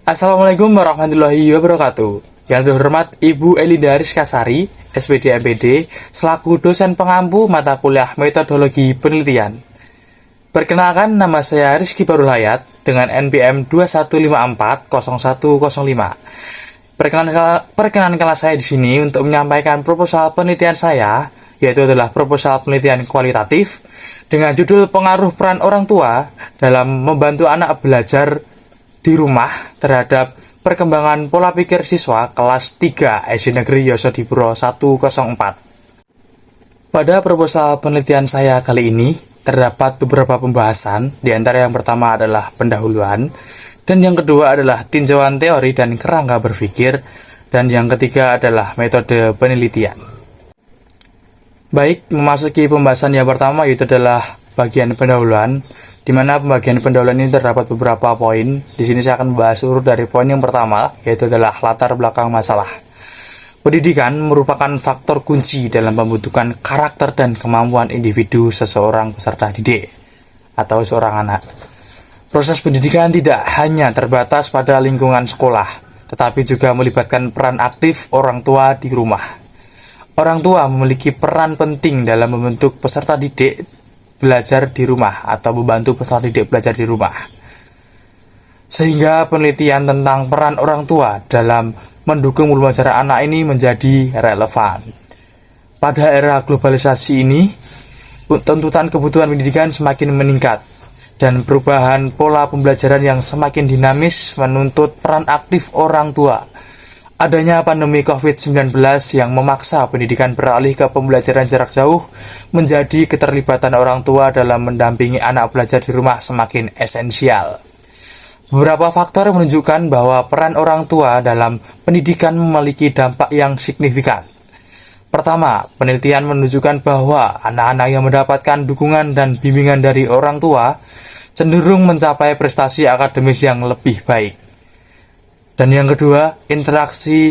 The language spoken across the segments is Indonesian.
Assalamualaikum warahmatullahi wabarakatuh. Yang terhormat Ibu Elinda Rizkasari, SPD MPD, selaku dosen pengampu mata kuliah metodologi penelitian. Perkenalkan, nama saya Rizky Barul Hayat dengan NPM 21540105. Perkenankanlah saya di sini untuk menyampaikan proposal penelitian saya, yaitu adalah proposal penelitian kualitatif dengan judul pengaruh peran orang tua dalam membantu anak belajar di rumah terhadap perkembangan pola pikir siswa kelas 3 SD Negeri Yosodipuro 104. Pada proposal penelitian saya kali ini terdapat beberapa pembahasan, di antara yang pertama adalah pendahuluan, dan yang kedua adalah tinjauan teori dan kerangka berpikir, dan yang ketiga adalah metode penelitian. Baik, memasuki pembahasan yang pertama, yaitu adalah bagian pendahuluan, di mana pembagian pendahuluan ini terdapat beberapa poin. Di sini saya akan membahas urut dari poin yang pertama, yaitu adalah latar belakang masalah. Pendidikan merupakan faktor kunci dalam pembentukan karakter dan kemampuan individu seseorang peserta didik atau seorang anak. Proses pendidikan tidak hanya terbatas pada lingkungan sekolah, tetapi juga melibatkan peran aktif orang tua di rumah. Orang tua memiliki peran penting dalam membentuk peserta didik belajar di rumah atau membantu peserta didik belajar di rumah. Sehingga penelitian tentang peran orang tua dalam mendukung pembelajaran anak ini menjadi relevan. Pada era globalisasi ini, tuntutan kebutuhan pendidikan semakin meningkat dan perubahan pola pembelajaran yang semakin dinamis menuntut peran aktif orang tua. Adanya pandemi COVID-19 yang memaksa pendidikan beralih ke pembelajaran jarak jauh menjadi keterlibatan orang tua dalam mendampingi anak belajar di rumah semakin esensial. Beberapa faktor menunjukkan bahwa peran orang tua dalam pendidikan memiliki dampak yang signifikan. Pertama, penelitian menunjukkan bahwa anak-anak yang mendapatkan dukungan dan bimbingan dari orang tua cenderung mencapai prestasi akademis yang lebih baik. Dan yang kedua, interaksi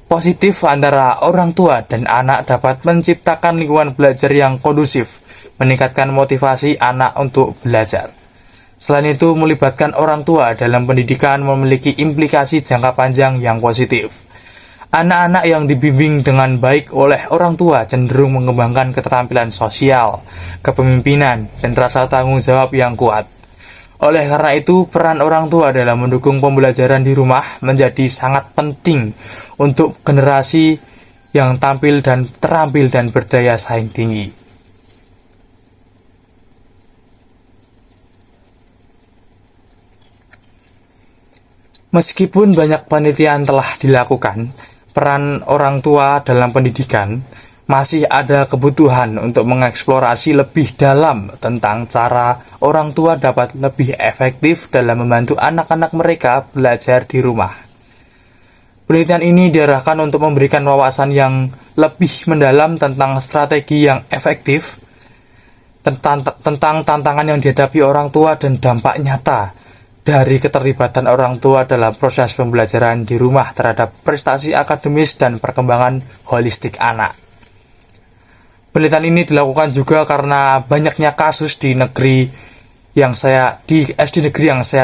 positif antara orang tua dan anak dapat menciptakan lingkungan belajar yang kondusif, meningkatkan motivasi anak untuk belajar. Selain itu, melibatkan orang tua dalam pendidikan memiliki implikasi jangka panjang yang positif. Anak-anak yang dibimbing dengan baik oleh orang tua cenderung mengembangkan keterampilan sosial, kepemimpinan, dan rasa tanggung jawab yang kuat. Oleh karena itu, peran orang tua dalam mendukung pembelajaran di rumah menjadi sangat penting untuk generasi yang tampil dan terampil dan berdaya saing tinggi. Meskipun banyak penelitian telah dilakukan, peran orang tua dalam pendidikan masih ada kebutuhan untuk mengeksplorasi lebih dalam tentang cara orang tua dapat lebih efektif dalam membantu anak-anak mereka belajar di rumah. Penelitian ini diarahkan untuk memberikan wawasan yang lebih mendalam tentang strategi yang efektif, tentang tantangan yang dihadapi orang tua dan dampak nyata dari keterlibatan orang tua dalam proses pembelajaran di rumah terhadap prestasi akademis dan perkembangan holistik anak. Penelitian ini dilakukan juga karena banyaknya kasus di SD negeri yang saya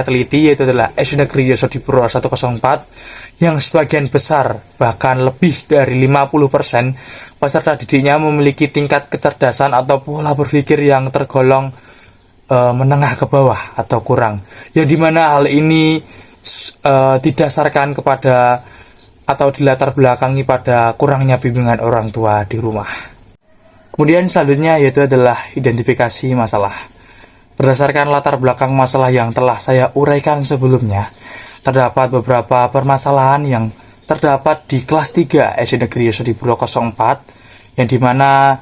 teliti, yaitu adalah SD Negeri Yosodipuro 104, yang sebagian besar, bahkan lebih dari 50% peserta didiknya memiliki tingkat kecerdasan atau pola berpikir yang tergolong menengah ke bawah atau kurang, yang dimana hal ini didasarkan kepada atau dilatar belakangi pada kurangnya bimbingan orang tua di rumah. Kemudian selanjutnya yaitu adalah identifikasi masalah. Berdasarkan latar belakang masalah yang telah saya uraikan sebelumnya, terdapat beberapa permasalahan yang terdapat di kelas 3 SD Negeri Yosodipuro 04, yang dimana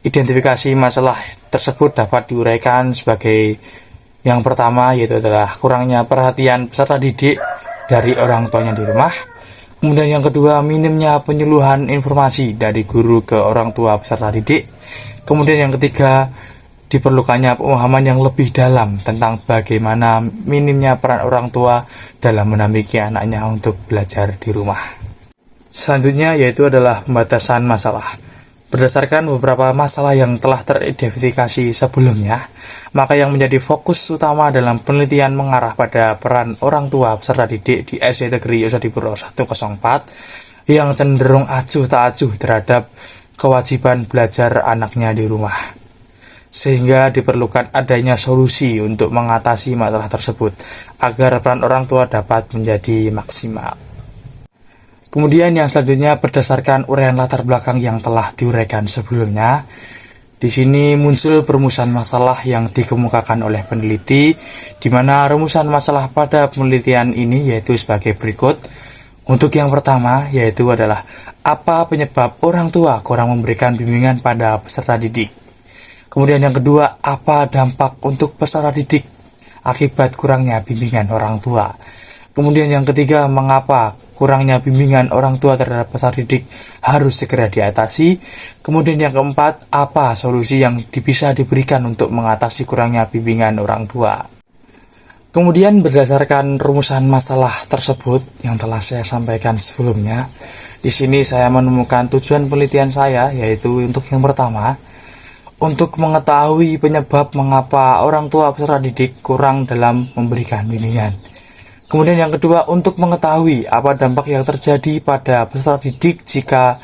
identifikasi masalah tersebut dapat diuraikan sebagai yang pertama, yaitu adalah kurangnya perhatian peserta didik dari orang tuanya di rumah. Kemudian yang kedua, minimnya penyuluhan informasi dari guru ke orang tua peserta didik. Kemudian yang ketiga, diperlukannya pemahaman yang lebih dalam tentang bagaimana minimnya peran orang tua dalam mendampingi anaknya untuk belajar di rumah. Selanjutnya yaitu adalah pembatasan masalah. Berdasarkan beberapa masalah yang telah teridentifikasi sebelumnya, maka yang menjadi fokus utama dalam penelitian mengarah pada peran orang tua peserta didik di SD Negeri Yosodipuro 104 yang cenderung acuh tak acuh terhadap kewajiban belajar anaknya di rumah. Sehingga diperlukan adanya solusi untuk mengatasi masalah tersebut agar peran orang tua dapat menjadi maksimal. Kemudian yang selanjutnya berdasarkan uraian latar belakang yang telah diuraikan sebelumnya, di sini muncul perumusan masalah yang dikemukakan oleh peneliti, di mana rumusan masalah pada penelitian ini yaitu sebagai berikut. Untuk yang pertama yaitu adalah apa penyebab orang tua kurang memberikan bimbingan pada peserta didik. Kemudian yang kedua, apa dampak untuk peserta didik akibat kurangnya bimbingan orang tua. Kemudian yang ketiga, mengapa kurangnya bimbingan orang tua terhadap peserta didik harus segera diatasi. Kemudian yang keempat, apa solusi yang bisa diberikan untuk mengatasi kurangnya bimbingan orang tua. Kemudian berdasarkan rumusan masalah tersebut yang telah saya sampaikan sebelumnya, di sini saya menemukan tujuan penelitian saya, yaitu untuk yang pertama, untuk mengetahui penyebab mengapa orang tua peserta didik kurang dalam memberikan bimbingan. Kemudian yang kedua, untuk mengetahui apa dampak yang terjadi pada peserta didik jika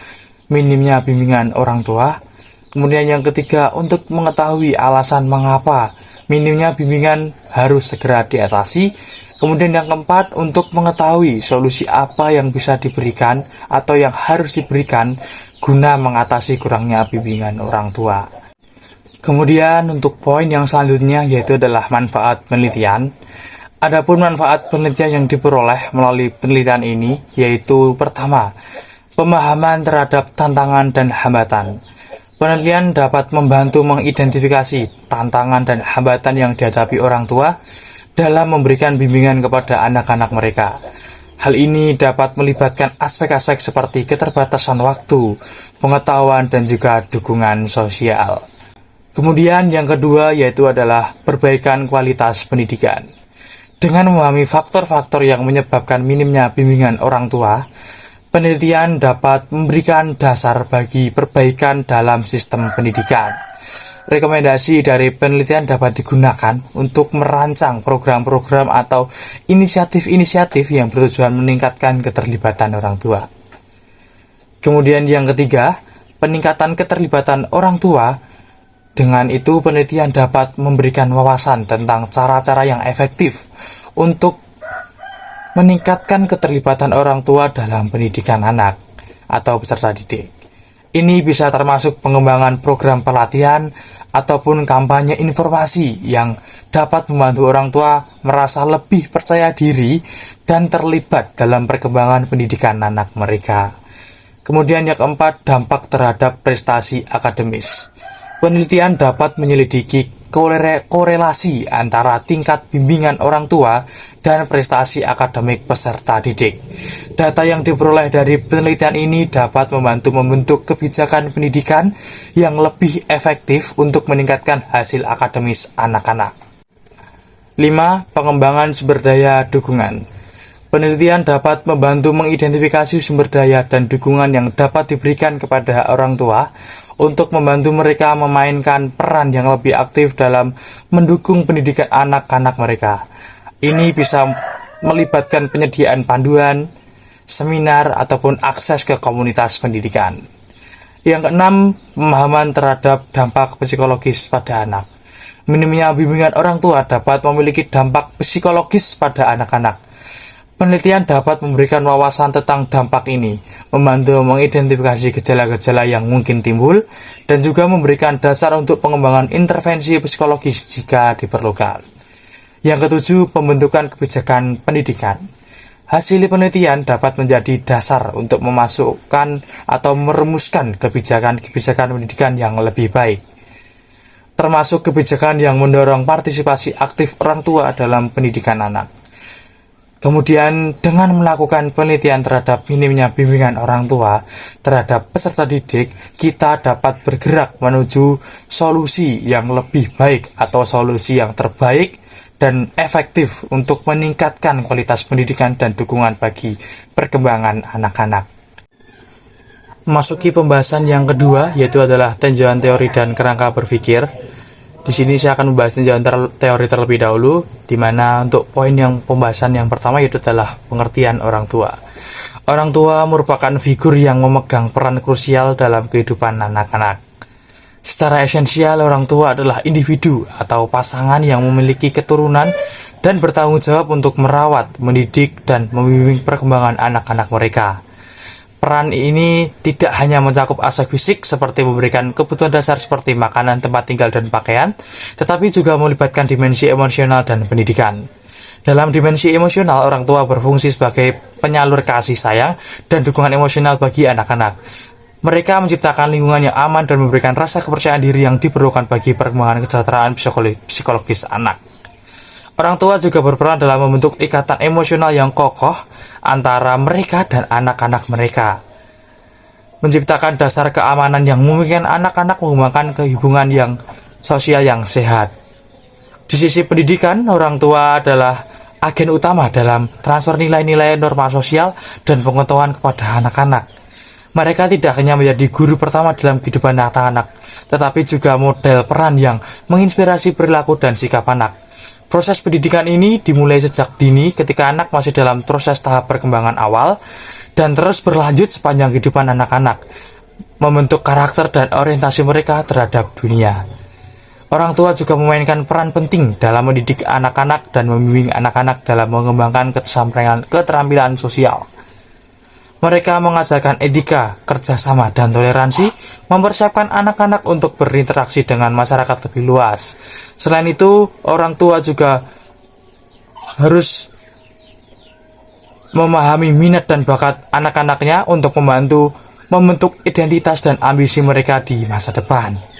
minimnya bimbingan orang tua. Kemudian yang ketiga, untuk mengetahui alasan mengapa minimnya bimbingan harus segera diatasi. Kemudian yang keempat, untuk mengetahui solusi apa yang bisa diberikan atau yang harus diberikan guna mengatasi kurangnya bimbingan orang tua. Kemudian untuk poin yang selanjutnya yaitu adalah manfaat penelitian. Adapun manfaat penelitian yang diperoleh melalui penelitian ini yaitu pertama, pemahaman terhadap tantangan dan hambatan. Penelitian dapat membantu mengidentifikasi tantangan dan hambatan yang dihadapi orang tua dalam memberikan bimbingan kepada anak-anak mereka. Hal ini dapat melibatkan aspek-aspek seperti keterbatasan waktu, pengetahuan, dan juga dukungan sosial. Kemudian yang kedua yaitu adalah perbaikan kualitas pendidikan. Dengan memahami faktor-faktor yang menyebabkan minimnya bimbingan orang tua, penelitian dapat memberikan dasar bagi perbaikan dalam sistem pendidikan. Rekomendasi dari penelitian dapat digunakan untuk merancang program-program atau inisiatif-inisiatif yang bertujuan meningkatkan keterlibatan orang tua. Kemudian yang ketiga, peningkatan keterlibatan orang tua. Dengan itu, penelitian dapat memberikan wawasan tentang cara-cara yang efektif untuk meningkatkan keterlibatan orang tua dalam pendidikan anak atau peserta didik. Ini bisa termasuk pengembangan program pelatihan ataupun kampanye informasi yang dapat membantu orang tua merasa lebih percaya diri dan terlibat dalam perkembangan pendidikan anak mereka. Kemudian yang keempat, dampak terhadap prestasi akademis. Penelitian dapat menyelidiki korelasi antara tingkat bimbingan orang tua dan prestasi akademik peserta didik. Data yang diperoleh dari penelitian ini dapat membantu membentuk kebijakan pendidikan yang lebih efektif untuk meningkatkan hasil akademis anak-anak. 5. Pengembangan sumber daya dukungan. Penelitian dapat membantu mengidentifikasi sumber daya dan dukungan yang dapat diberikan kepada orang tua untuk membantu mereka memainkan peran yang lebih aktif dalam mendukung pendidikan anak-anak mereka. Ini bisa melibatkan penyediaan panduan, seminar, ataupun akses ke komunitas pendidikan. Yang keenam, pemahaman terhadap dampak psikologis pada anak. Minimnya bimbingan orang tua dapat memiliki dampak psikologis pada anak-anak. Penelitian dapat memberikan wawasan tentang dampak ini, membantu mengidentifikasi gejala-gejala yang mungkin timbul, dan juga memberikan dasar untuk pengembangan intervensi psikologis jika diperlukan. Yang ketujuh, pembentukan kebijakan pendidikan. Hasil penelitian dapat menjadi dasar untuk memasukkan atau merumuskan kebijakan-kebijakan pendidikan yang lebih baik, termasuk kebijakan yang mendorong partisipasi aktif orang tua dalam pendidikan anak. Kemudian dengan melakukan penelitian terhadap minimnya bimbingan orang tua terhadap peserta didik, kita dapat bergerak menuju solusi yang lebih baik atau solusi yang terbaik dan efektif untuk meningkatkan kualitas pendidikan dan dukungan bagi perkembangan anak-anak. memasuki pembahasan yang kedua, yaitu adalah tinjauan teori dan kerangka berpikir. Di sini saya akan membahas tinjauan teori terlebih dahulu, di mana untuk poin yang pembahasan yang pertama yaitu adalah pengertian orang tua. Orang tua merupakan figur yang memegang peran krusial dalam kehidupan anak-anak. Secara esensial, orang tua adalah individu atau pasangan yang memiliki keturunan dan bertanggung jawab untuk merawat, mendidik, dan membimbing perkembangan anak-anak mereka. Peran ini tidak hanya mencakup aspek fisik seperti memberikan kebutuhan dasar seperti makanan, tempat tinggal, dan pakaian, tetapi juga melibatkan dimensi emosional dan pendidikan. Dalam dimensi emosional, orang tua berfungsi sebagai penyalur kasih sayang dan dukungan emosional bagi anak-anak. Mereka menciptakan lingkungan yang aman dan memberikan rasa kepercayaan diri yang diperlukan bagi perkembangan kesejahteraan psikologis anak. Orang tua juga berperan dalam membentuk ikatan emosional yang kokoh antara mereka dan anak-anak mereka, menciptakan dasar keamanan yang memungkinkan anak-anak mengembangkan hubungan yang sosial yang sehat. Di sisi pendidikan, orang tua adalah agen utama dalam transfer nilai-nilai norma sosial dan pengetahuan kepada anak-anak. Mereka tidak hanya menjadi guru pertama dalam kehidupan anak-anak, tetapi juga model peran yang menginspirasi perilaku dan sikap anak. Proses pendidikan ini dimulai sejak dini ketika anak masih dalam proses tahap perkembangan awal dan terus berlanjut sepanjang kehidupan anak-anak, membentuk karakter dan orientasi mereka terhadap dunia. Orang tua juga memainkan peran penting dalam mendidik anak-anak dan membimbing anak-anak dalam mengembangkan keterampilan sosial. Mereka mengajarkan etika, kerjasama, dan toleransi, mempersiapkan anak-anak untuk berinteraksi dengan masyarakat lebih luas. Selain itu, orang tua juga harus memahami minat dan bakat anak-anaknya untuk membantu membentuk identitas dan ambisi mereka di masa depan.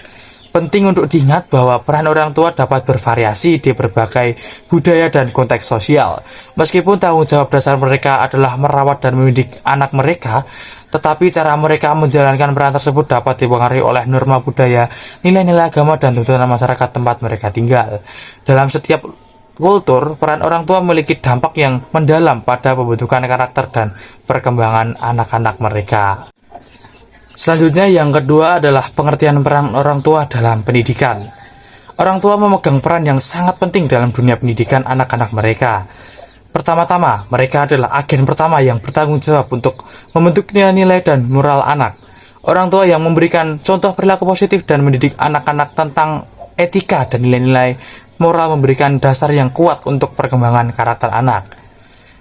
Penting untuk diingat bahwa peran orang tua dapat bervariasi di berbagai budaya dan konteks sosial. Meskipun tanggung jawab dasar mereka adalah merawat dan mendidik anak mereka, tetapi cara mereka menjalankan peran tersebut dapat dipengaruhi oleh norma budaya, nilai-nilai agama, dan tuntunan masyarakat tempat mereka tinggal. Dalam setiap kultur, peran orang tua memiliki dampak yang mendalam pada pembentukan karakter dan perkembangan anak-anak mereka. Selanjutnya yang kedua adalah pengertian peran orang tua dalam pendidikan. Orang tua memegang peran yang sangat penting dalam dunia pendidikan anak-anak mereka. Pertama-tama, mereka adalah agen pertama yang bertanggung jawab untuk membentuk nilai-nilai dan moral anak. Orang tua yang memberikan contoh perilaku positif dan mendidik anak-anak tentang etika dan nilai-nilai moral memberikan dasar yang kuat untuk perkembangan karakter anak.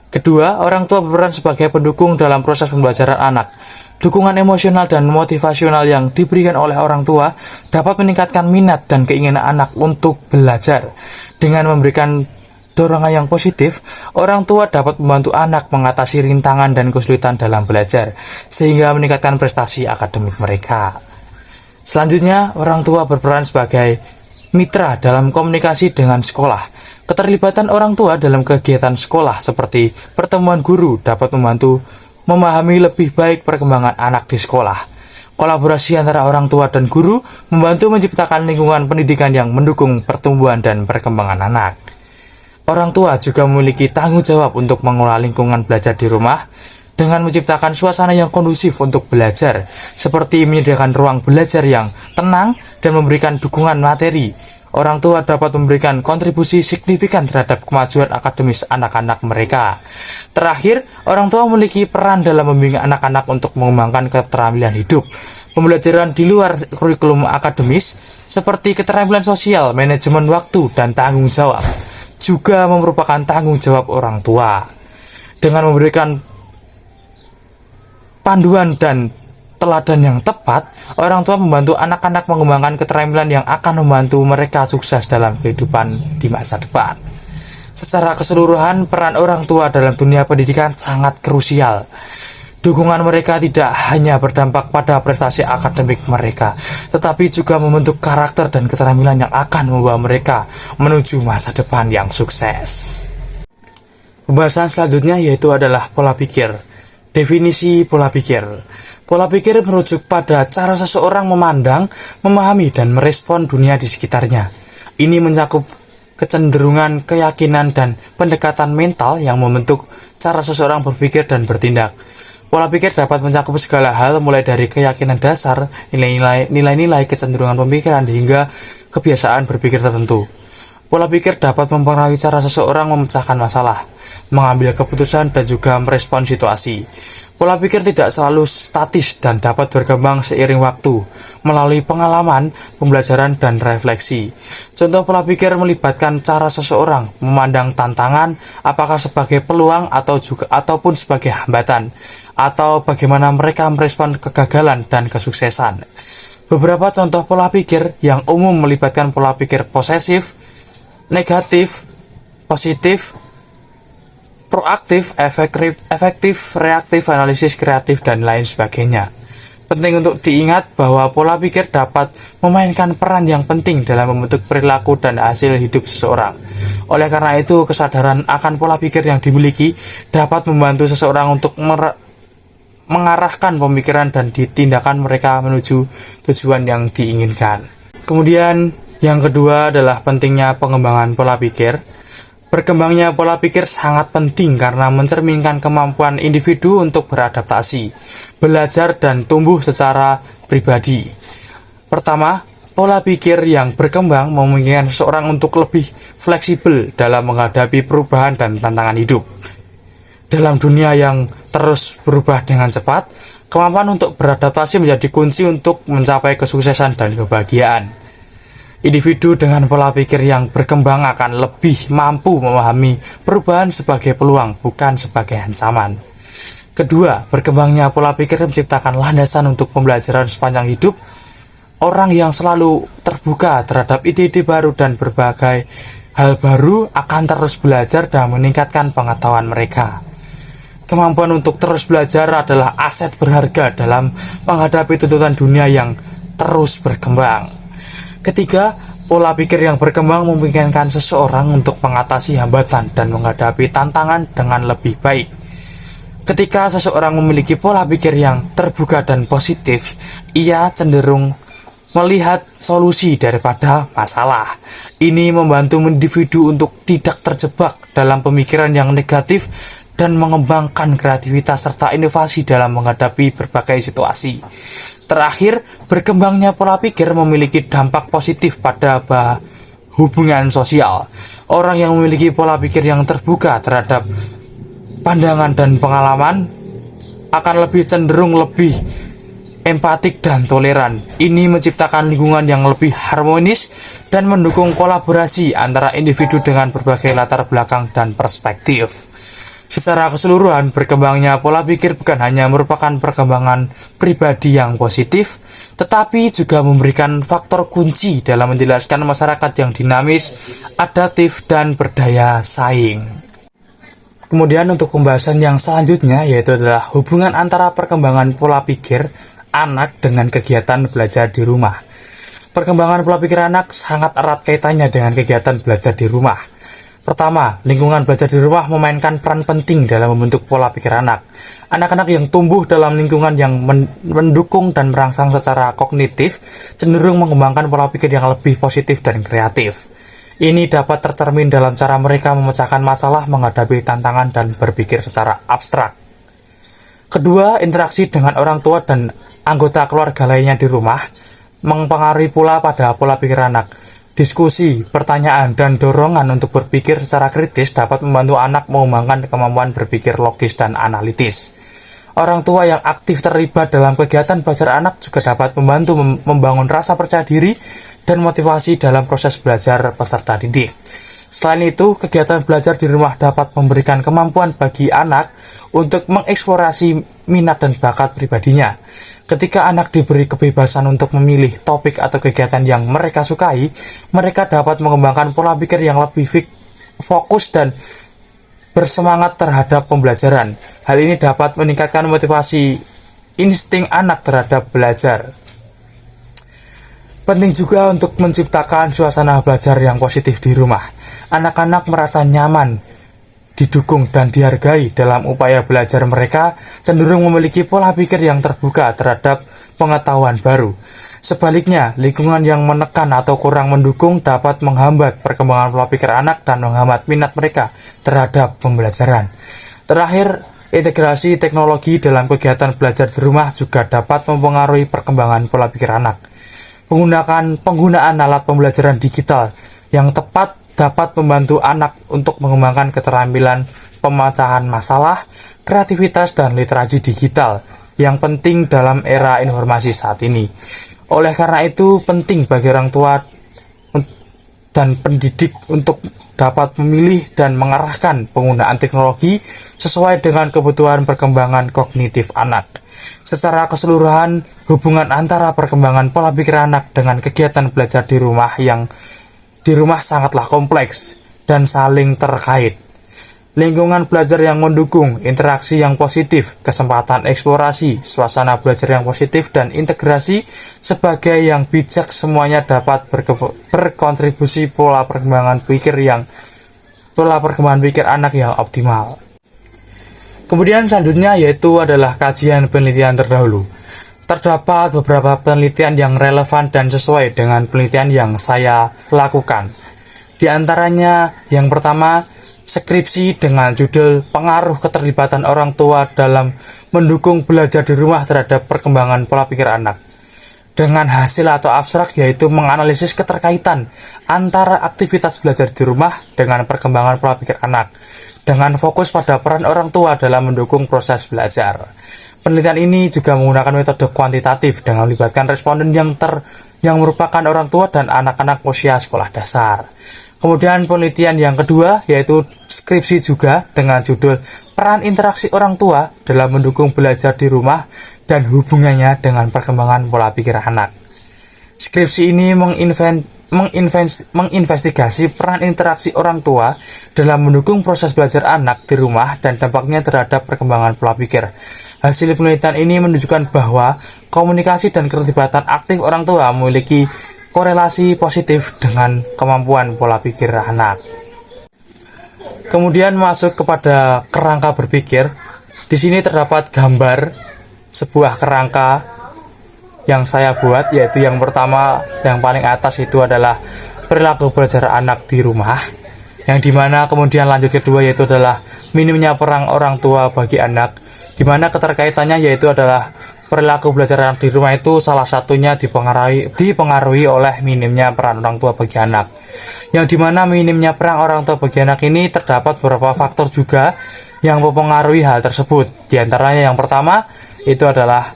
Kedua, orang tua berperan sebagai pendukung dalam proses pembelajaran anak. Dukungan emosional dan motivasional yang diberikan oleh orang tua dapat meningkatkan minat dan keinginan anak untuk belajar. Dengan memberikan dorongan yang positif, orang tua dapat membantu anak mengatasi rintangan dan kesulitan dalam belajar, sehingga meningkatkan prestasi akademik mereka. Selanjutnya, orang tua berperan sebagai mitra dalam komunikasi dengan sekolah. Keterlibatan orang tua dalam kegiatan sekolah seperti pertemuan guru dapat membantu memahami lebih baik perkembangan anak di sekolah. Kolaborasi antara orang tua dan guru membantu menciptakan lingkungan pendidikan yang mendukung pertumbuhan dan perkembangan anak. Orang tua juga memiliki tanggung jawab untuk mengelola lingkungan belajar di rumah dengan menciptakan suasana yang kondusif untuk belajar, seperti menyediakan ruang belajar yang tenang dan memberikan dukungan materi. Orang tua dapat memberikan kontribusi signifikan terhadap kemajuan akademis anak-anak mereka. Terakhir, orang tua memiliki peran dalam membimbing anak-anak untuk mengembangkan keterampilan hidup. Pembelajaran di luar kurikulum akademis, seperti keterampilan sosial, manajemen waktu, dan tanggung jawab, juga merupakan tanggung jawab orang tua. Dengan memberikan panduan dan teladan yang tepat, orang tua membantu anak-anak mengembangkan keterampilan yang akan membantu mereka sukses dalam kehidupan di masa depan. Secara keseluruhan, peran orang tua dalam dunia pendidikan sangat krusial. Dukungan mereka tidak hanya berdampak pada prestasi akademik mereka, tetapi juga membentuk karakter dan keterampilan yang akan membawa mereka menuju masa depan yang sukses. Pembahasan selanjutnya yaitu adalah pola pikir. Definisi pola pikir. Pola pikir merujuk pada cara seseorang memandang, memahami, dan merespon dunia di sekitarnya. Ini mencakup kecenderungan, keyakinan, dan pendekatan mental yang membentuk cara seseorang berpikir dan bertindak. Pola pikir dapat mencakup segala hal, mulai dari keyakinan dasar, nilai-nilai, kecenderungan pemikiran, hingga kebiasaan berpikir tertentu. Pola pikir dapat mempengaruhi cara seseorang memecahkan masalah, mengambil keputusan, dan juga merespon situasi. Pola pikir tidak selalu statis dan dapat berkembang seiring waktu, melalui pengalaman, pembelajaran, dan refleksi. Contoh pola pikir melibatkan cara seseorang memandang tantangan, apakah sebagai peluang ataupun sebagai hambatan, atau bagaimana mereka merespon kegagalan dan kesuksesan. Beberapa contoh pola pikir yang umum melibatkan pola pikir posesif, negatif, positif, proaktif, efektif, reaktif, analisis, kreatif, dan lain sebagainya. Penting untuk diingat bahwa pola pikir dapat memainkan peran yang penting dalam membentuk perilaku dan hasil hidup seseorang. Oleh karena itu, kesadaran akan pola pikir yang dimiliki dapat membantu seseorang untuk mengarahkan pemikiran dan tindakan mereka menuju tujuan yang diinginkan. Kemudian, yang kedua adalah pentingnya pengembangan pola pikir. Berkembangnya pola pikir sangat penting karena mencerminkan kemampuan individu untuk beradaptasi, belajar, dan tumbuh secara pribadi. Pertama, pola pikir yang berkembang memungkinkan seseorang untuk lebih fleksibel dalam menghadapi perubahan dan tantangan hidup. Dalam dunia yang terus berubah dengan cepat, kemampuan untuk beradaptasi menjadi kunci untuk mencapai kesuksesan dan kebahagiaan. Individu dengan pola pikir yang berkembang akan lebih mampu memahami perubahan sebagai peluang, bukan sebagai ancaman. Kedua, berkembangnya pola pikir menciptakan landasan untuk pembelajaran sepanjang hidup. Orang yang selalu terbuka terhadap ide-ide baru dan berbagai hal baru akan terus belajar dan meningkatkan pengetahuan mereka. Kemampuan untuk terus belajar adalah aset berharga dalam menghadapi tuntutan dunia yang terus berkembang. Ketiga, pola pikir yang berkembang memungkinkan seseorang untuk mengatasi hambatan dan menghadapi tantangan dengan lebih baik. Ketika seseorang memiliki pola pikir yang terbuka dan positif, ia cenderung melihat solusi daripada masalah. Ini membantu individu untuk tidak terjebak dalam pemikiran yang negatif dan mengembangkan kreativitas serta inovasi dalam menghadapi berbagai situasi. Terakhir, berkembangnya pola pikir memiliki dampak positif pada hubungan sosial. Orang yang memiliki pola pikir yang terbuka terhadap pandangan dan pengalaman akan lebih cenderung lebih empatik dan toleran. Ini menciptakan lingkungan yang lebih harmonis dan mendukung kolaborasi antara individu dengan berbagai latar belakang dan perspektif. Secara keseluruhan, berkembangnya pola pikir bukan hanya merupakan perkembangan pribadi yang positif, tetapi juga memberikan faktor kunci dalam menjelaskan masyarakat yang dinamis, adaptif, dan berdaya saing. Kemudian untuk pembahasan yang selanjutnya yaitu adalah hubungan antara perkembangan pola pikir anak dengan kegiatan belajar di rumah. Perkembangan pola pikir anak sangat erat kaitannya dengan kegiatan belajar di rumah. Pertama, lingkungan belajar di rumah memainkan peran penting dalam membentuk pola pikir anak. Anak-anak yang tumbuh dalam lingkungan yang mendukung dan merangsang secara kognitif cenderung mengembangkan pola pikir yang lebih positif dan kreatif. Ini dapat tercermin dalam cara mereka memecahkan masalah, menghadapi tantangan, dan berpikir secara abstrak. Kedua, interaksi dengan orang tua dan anggota keluarga lainnya di rumah mempengaruhi pula pada pola pikir anak. Diskusi, pertanyaan, dan dorongan untuk berpikir secara kritis dapat membantu anak mengembangkan kemampuan berpikir logis dan analitis. Orang tua yang aktif terlibat dalam kegiatan belajar anak juga dapat membantu membangun rasa percaya diri dan motivasi dalam proses belajar peserta didik. Selain itu, kegiatan belajar di rumah dapat memberikan kemampuan bagi anak untuk mengeksplorasi minat dan bakat pribadinya. Ketika anak diberi kebebasan untuk memilih topik atau kegiatan yang mereka sukai, mereka dapat mengembangkan pola pikir yang lebih fokus dan bersemangat terhadap pembelajaran. Hal ini dapat meningkatkan motivasi insting anak terhadap belajar. Penting juga untuk menciptakan suasana belajar yang positif di rumah. Anak-anak merasa nyaman, didukung, dan dihargai dalam upaya belajar. Mereka cenderung memiliki pola pikir yang terbuka terhadap pengetahuan baru. Sebaliknya, lingkungan yang menekan atau kurang mendukung dapat menghambat perkembangan pola pikir anak dan menghambat minat mereka terhadap pembelajaran. Terakhir, Integrasi teknologi dalam kegiatan belajar di rumah juga dapat mempengaruhi perkembangan pola pikir anak. Penggunaan alat pembelajaran digital yang tepat dapat membantu anak untuk mengembangkan keterampilan pemecahan masalah, kreativitas, dan literasi digital yang penting dalam era informasi saat ini. Oleh karena itu, penting bagi orang tua dan pendidik untuk dapat memilih dan mengarahkan penggunaan teknologi sesuai dengan kebutuhan perkembangan kognitif anak. Secara keseluruhan, hubungan antara perkembangan pola pikir anak dengan kegiatan belajar di rumah sangatlah kompleks dan saling terkait. Lingkungan belajar yang mendukung, interaksi yang positif, kesempatan eksplorasi, suasana belajar yang positif, dan integrasi sebagai yang bijak semuanya dapat berkontribusi pola perkembangan pikir anak yang optimal. Kemudian selanjutnya yaitu adalah kajian penelitian terdahulu. Terdapat beberapa penelitian yang relevan dan sesuai dengan penelitian yang saya lakukan. Di antaranya yang pertama, skripsi dengan judul Pengaruh Keterlibatan Orang Tua dalam Mendukung Belajar di Rumah Terhadap Perkembangan Pola Pikir Anak. Dengan hasil atau abstrak yaitu menganalisis keterkaitan antara aktivitas belajar di rumah dengan perkembangan pola pikir anak, dengan fokus pada peran orang tua dalam mendukung proses belajar. Penelitian ini juga menggunakan metode kuantitatif dengan melibatkan responden yang merupakan orang tua dan anak-anak usia sekolah dasar. Kemudian penelitian yang kedua yaitu skripsi juga dengan judul Peran Interaksi Orang Tua dalam Mendukung Belajar di Rumah dan Hubungannya dengan Perkembangan Pola Pikir Anak. Skripsi ini menginvestigasi peran interaksi orang tua dalam mendukung proses belajar anak di rumah dan dampaknya terhadap perkembangan pola pikir. Hasil penelitian ini menunjukkan bahwa komunikasi dan keterlibatan aktif orang tua memiliki korelasi positif dengan kemampuan pola pikir anak. Kemudian masuk kepada kerangka berpikir. Di sini terdapat gambar sebuah kerangka yang saya buat, yaitu yang pertama, yang paling atas itu adalah perilaku belajar anak di rumah, yang dimana kemudian lanjut kedua yaitu adalah minimnya peran orang tua bagi anak, dimana keterkaitannya yaitu adalah perilaku belajar anak di rumah itu salah satunya dipengaruhi oleh minimnya peran orang tua bagi anak, yang dimana minimnya peran orang tua bagi anak ini terdapat beberapa faktor juga yang mempengaruhi hal tersebut. Di antaranya yang pertama itu adalah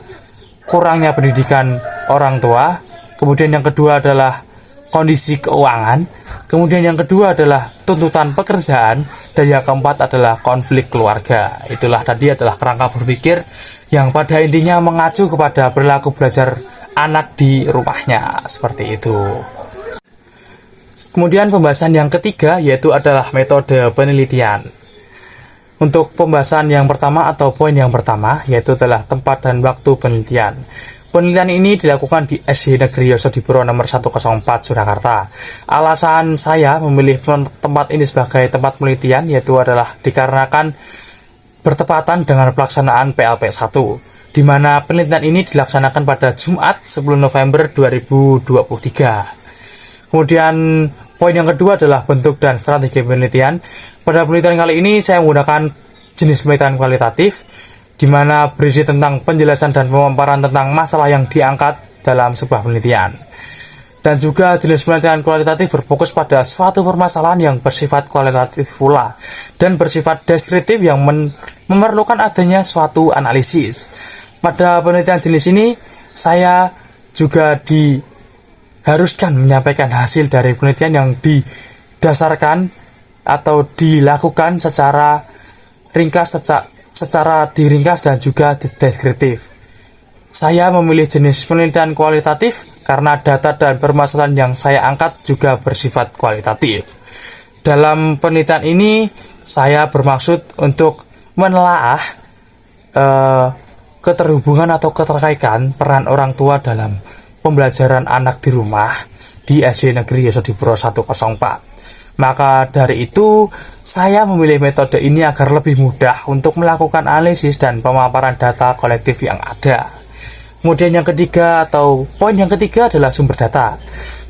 kurangnya pendidikan orang tua, kemudian yang kedua adalah kondisi keuangan, kemudian yang kedua adalah tuntutan pekerjaan, dan yang keempat adalah konflik keluarga. Itulah tadi adalah kerangka berpikir yang pada intinya mengacu kepada perilaku belajar anak di rumahnya, seperti itu. Kemudian pembahasan yang ketiga yaitu adalah metode penelitian. Untuk pembahasan yang pertama atau poin yang pertama yaitu adalah tempat dan waktu penelitian. Penelitian ini dilakukan di SD Negeri Yosodipuro nomor 104 Surakarta. Alasan saya memilih tempat ini sebagai tempat penelitian yaitu adalah dikarenakan bertepatan dengan pelaksanaan PLP1, di mana penelitian ini dilaksanakan pada Jumat 10 November 2023. Kemudian poin yang kedua adalah bentuk dan strategi penelitian. Pada penelitian kali ini saya menggunakan jenis penelitian kualitatif, di mana berisi tentang penjelasan dan pemaparan tentang masalah yang diangkat dalam sebuah penelitian. Dan juga jenis penelitian kualitatif berfokus pada suatu permasalahan yang bersifat kualitatif pula, dan bersifat deskriptif yang memerlukan adanya suatu analisis. Pada penelitian jenis ini, saya juga diharuskan menyampaikan hasil dari penelitian yang didasarkan atau dilakukan secara diringkas dan juga deskriptif. Saya memilih jenis penelitian kualitatif karena data dan permasalahan yang saya angkat juga bersifat kualitatif. Dalam penelitian ini, saya bermaksud untuk menelaah keterhubungan atau keterkaitan peran orang tua dalam pembelajaran anak di rumah di SD Negeri Yosodipuro 104. Maka dari itu, saya memilih metode ini agar lebih mudah untuk melakukan analisis dan pemaparan data kolektif yang ada. Kemudian yang ketiga atau poin yang ketiga adalah sumber data.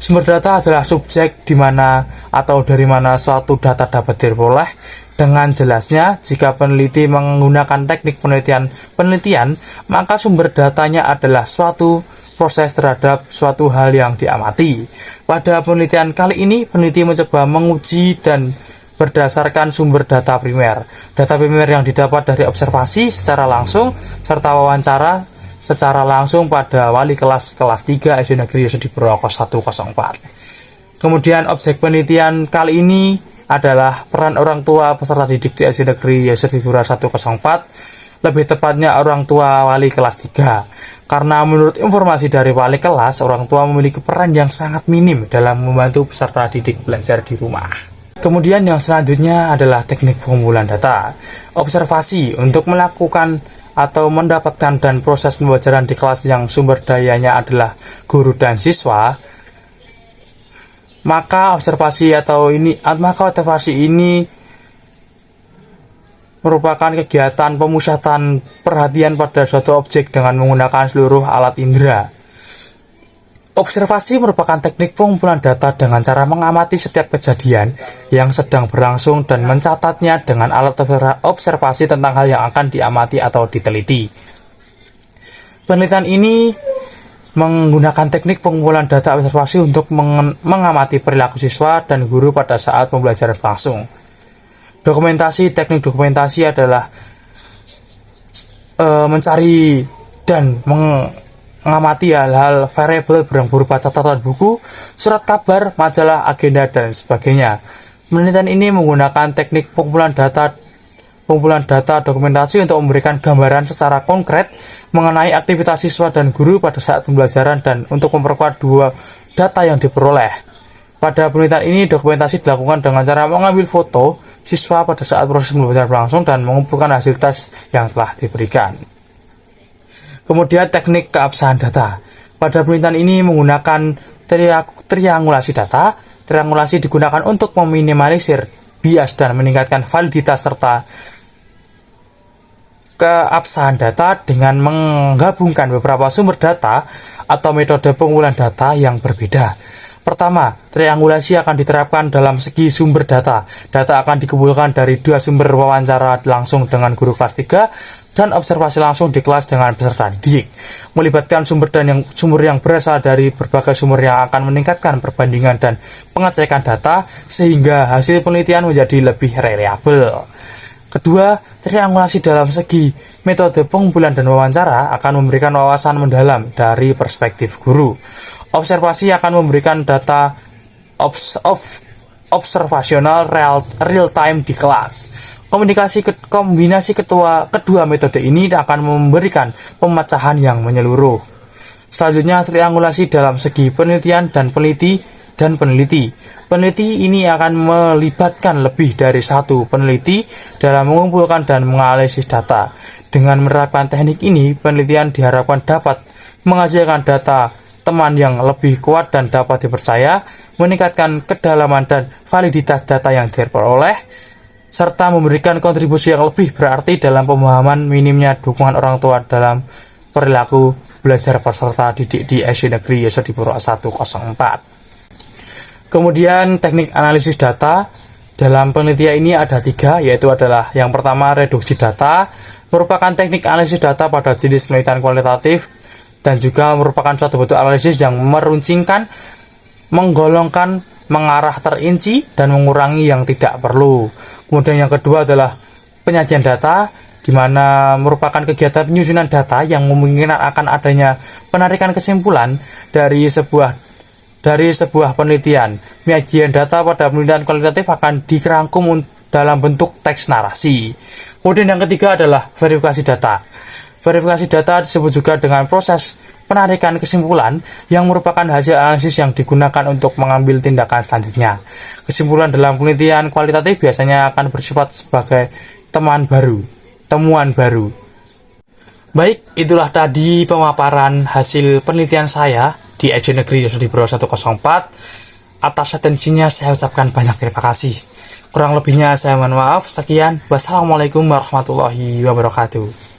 Sumber data adalah subjek di mana atau dari mana suatu data dapat diperoleh. Dengan jelasnya, jika peneliti menggunakan teknik penelitian, maka sumber datanya adalah suatu proses terhadap suatu hal yang diamati. Pada penelitian kali ini, peneliti mencoba menguji dan berdasarkan sumber data primer. Data primer yang didapat dari observasi secara langsung serta wawancara secara langsung pada wali kelas 3 SD Negeri Yosediburo 104. Kemudian objek penelitian kali ini adalah peran orang tua peserta didik di SD Negeri Yosediburo 104, lebih tepatnya orang tua wali kelas 3. Karena menurut informasi dari wali kelas, orang tua memiliki peran yang sangat minim dalam membantu peserta didik belajar di rumah. Kemudian yang selanjutnya adalah teknik pengumpulan data. Observasi untuk melakukan atau mendapatkan dan proses pembelajaran di kelas yang sumber dayanya adalah guru dan siswa, maka observasi ini merupakan kegiatan pemusatan perhatian pada suatu objek dengan menggunakan seluruh alat indera. Observasi merupakan teknik pengumpulan data dengan cara mengamati setiap kejadian yang sedang berlangsung dan mencatatnya dengan alat observasi tentang hal yang akan diamati atau diteliti. Penelitian ini menggunakan teknik pengumpulan data observasi untuk mengamati perilaku siswa dan guru pada saat pembelajaran langsung. Teknik dokumentasi adalah mencari dan mengamati hal-hal variabel berupa catatan buku, surat kabar, majalah, agenda, dan sebagainya. Penelitian ini menggunakan teknik pengumpulan data dokumentasi untuk memberikan gambaran secara konkret mengenai aktivitas siswa dan guru pada saat pembelajaran dan untuk memperkuat dua data yang diperoleh. Pada penelitian ini, dokumentasi dilakukan dengan cara mengambil foto siswa pada saat proses pembelajaran berlangsung dan mengumpulkan hasil tes yang telah diberikan. Kemudian teknik keabsahan data. Pada penelitian ini menggunakan triangulasi data. Triangulasi digunakan untuk meminimalisir bias dan meningkatkan validitas serta keabsahan data dengan menggabungkan beberapa sumber data atau metode pengumpulan data yang berbeda. Pertama, triangulasi akan diterapkan dalam segi sumber data. Data akan dikumpulkan dari dua sumber: wawancara langsung dengan guru kelas 3 dan observasi langsung di kelas dengan peserta didik. Melibatkan sumber yang berasal dari berbagai sumber yang akan meningkatkan perbandingan dan pengecekan data sehingga hasil penelitian menjadi lebih reliabel. Kedua, triangulasi dalam segi metode pengumpulan dan wawancara akan memberikan wawasan mendalam dari perspektif guru. Observasi akan memberikan data observasional real time di kelas. Kombinasi kedua metode ini akan memberikan pemecahan yang menyeluruh. Selanjutnya, triangulasi dalam segi penelitian dan peneliti. Peneliti ini akan melibatkan lebih dari satu peneliti dalam mengumpulkan dan menganalisis data. Dengan menerapkan teknik ini, penelitian diharapkan dapat menghasilkan data teman yang lebih kuat dan dapat dipercaya, meningkatkan kedalaman dan validitas data yang diperoleh, serta memberikan kontribusi yang lebih berarti dalam pemahaman minimnya dukungan orang tua dalam perilaku belajar peserta didik di SD Negeri Yosediburo 104. Kemudian teknik analisis data dalam penelitian ini ada 3, yaitu adalah yang pertama reduksi data, merupakan teknik analisis data pada jenis penelitian kualitatif dan juga merupakan suatu bentuk analisis yang meruncingkan, menggolongkan, mengarah terinci, dan mengurangi yang tidak perlu. Kemudian yang kedua adalah penyajian data, di mana merupakan kegiatan penyusunan data yang memungkinkan akan adanya penarikan kesimpulan dari sebuah penelitian. Penyajian data pada penelitian kualitatif akan dirangkum dalam bentuk teks narasi. Kemudian yang ketiga adalah verifikasi data. Verifikasi data disebut juga dengan proses penarikan kesimpulan yang merupakan hasil analisis yang digunakan untuk mengambil tindakan selanjutnya. Kesimpulan dalam penelitian kualitatif biasanya akan bersifat sebagai temuan baru. Baik, itulah tadi pemaparan hasil penelitian saya di SD Negeri Yosediburo 104. Atas atensinya saya ucapkan banyak terima kasih. Kurang lebihnya saya mohon maaf. Sekian. Wassalamualaikum warahmatullahi wabarakatuh.